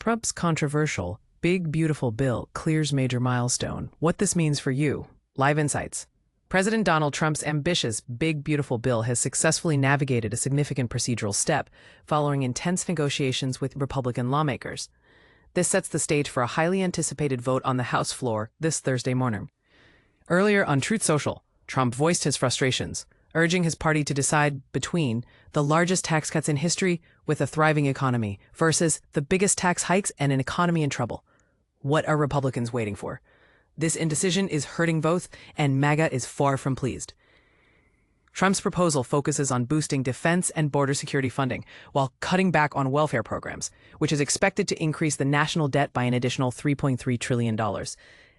Trump's controversial Big Beautiful Bill clears major milestone. What this means for you. Live insights. President Donald Trump's ambitious Big Beautiful Bill has successfully navigated a significant procedural step following intense negotiations with Republican lawmakers. This sets the stage for a highly anticipated vote on the House floor this Thursday morning. Earlier on Truth Social, Trump voiced his frustrations, urging his party to decide between the largest tax cuts in history with a thriving economy versus the biggest tax hikes and an economy in trouble. What are Republicans waiting for? This indecision is hurting both, and MAGA is far from pleased. Trump's proposal focuses on boosting defense and border security funding while cutting back on welfare programs, which is expected to increase the national debt by an additional $3.3 trillion.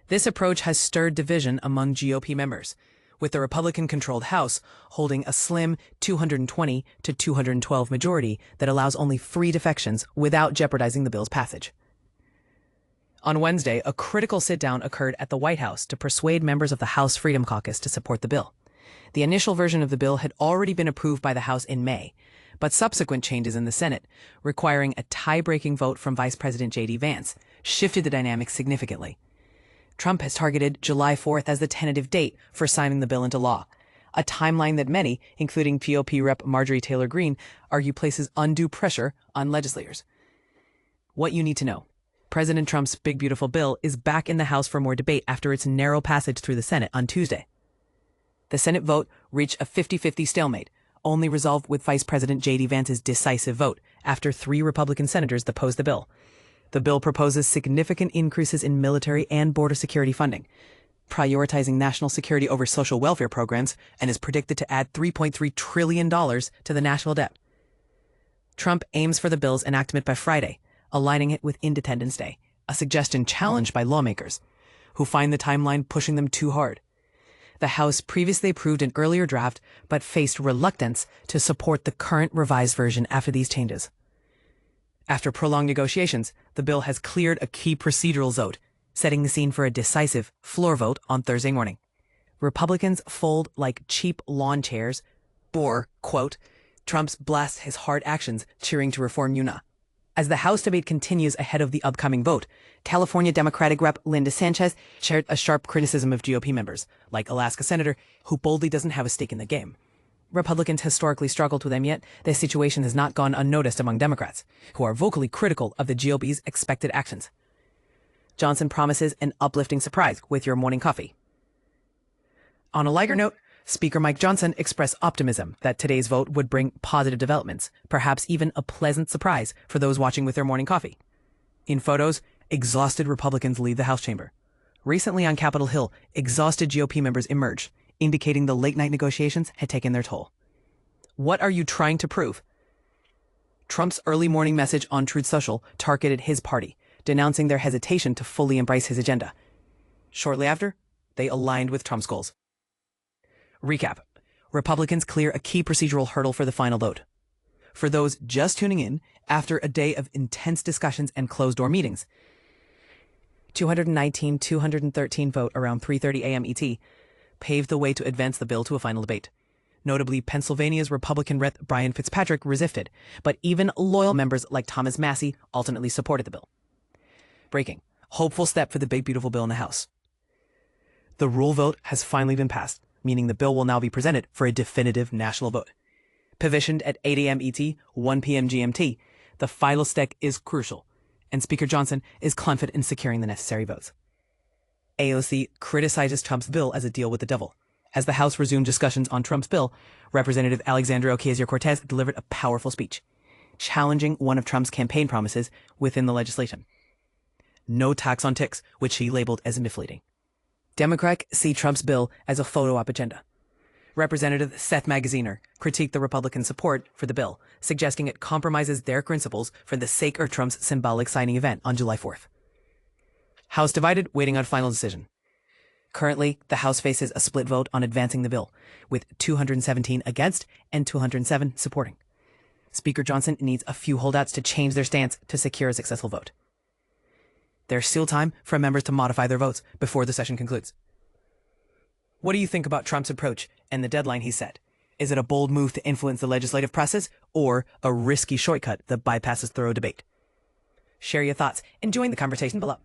This approach has stirred division among GOP members, with the Republican-controlled House holding a slim 220 to 212 majority that allows only free defections without jeopardizing the bill's passage. On Wednesday, a critical sit-down occurred at the White House to persuade members of the House Freedom Caucus to support the bill. The initial version of the bill had already been approved by the House in May, but subsequent changes in the Senate, requiring a tie-breaking vote from Vice President JD Vance, shifted the dynamics significantly. Trump has targeted July 4th as the tentative date for signing the bill into law, a timeline that many, including GOP Rep. Marjorie Taylor Greene, argue places undue pressure on legislators. What you need to know. President Trump's Big Beautiful Bill is back in the House for more debate after its narrow passage through the Senate on Tuesday. The Senate vote reached a 50-50 stalemate, only resolved with Vice President JD Vance's decisive vote after 3 Republican senators opposed the bill. The bill proposes significant increases in military and border security funding, prioritizing national security over social welfare programs, and is predicted to add $3.3 trillion to the national debt. Trump aims for the bill's enactment by Friday, aligning it with Independence Day, a suggestion challenged by lawmakers, who find the timeline pushing them too hard. The House previously approved an earlier draft, but faced reluctance to support the current revised version after these changes. After prolonged negotiations, the bill has cleared a key procedural vote, setting the scene for a decisive floor vote on Thursday morning. Republicans fold like cheap lawn chairs, or, quote, Trump's blasts his hard actions, cheering to reform UNA. As the House debate continues ahead of the upcoming vote, California Democratic Rep. Sanchez shared a sharp criticism of GOP members, like Alaska Senator, who boldly doesn't have a stake in the game. Republicans historically struggled with them, yet their situation has not gone unnoticed among Democrats, who are vocally critical of the GOP's expected actions. Johnson promises an uplifting surprise with your morning coffee. On a lighter note, Speaker Mike Johnson expressed optimism that today's vote would bring positive developments, perhaps even a pleasant surprise for those watching with their morning coffee. In photos, exhausted Republicans leave the House chamber. Recently on Capitol Hill, exhausted GOP members emerged, indicating the late-night negotiations had taken their toll. What are you trying to prove? Trump's early morning message on Truth Social targeted his party, denouncing their hesitation to fully embrace his agenda. Shortly after, they aligned with Trump's goals. Recap. Republicans clear a key procedural hurdle for the final vote. For those just tuning in, after a day of intense discussions and closed-door meetings, 219-213 vote around 3:30 a.m. ET paved the way to advance the bill to a final debate. Notably, Pennsylvania's Republican Rep. Brian Fitzpatrick resisted, but even loyal members like Thomas Massie ultimately supported the bill. Breaking. Hopeful step for the Big Beautiful Bill in the House. The rule vote has finally been passed, meaning the bill will now be presented for a definitive national vote. Positioned at 8 a.m. ET, 1 p.m. GMT, the final step is crucial, and Speaker Johnson is confident in securing the necessary votes. AOC criticizes Trump's bill as a deal with the devil. As the House resumed discussions on Trump's bill, Representative Alexandria Ocasio-Cortez delivered a powerful speech, challenging one of Trump's campaign promises within the legislation. No tax on ticks, which she labeled as misleading. Democrats see Trump's bill as a photo op agenda. Representative Seth Magaziner critiqued the Republican support for the bill, suggesting it compromises their principles for the sake of Trump's symbolic signing event on July 4th. House divided, waiting on final decision. Currently, the House faces a split vote on advancing the bill, with 217 against and 207 supporting. Speaker Johnson needs a few holdouts to change their stance to secure a successful vote. There's still time for members to modify their votes before the session concludes. What do you think about Trump's approach and the deadline he set? Is it a bold move to influence the legislative process or a risky shortcut that bypasses thorough debate? share your thoughts, and join the conversation below.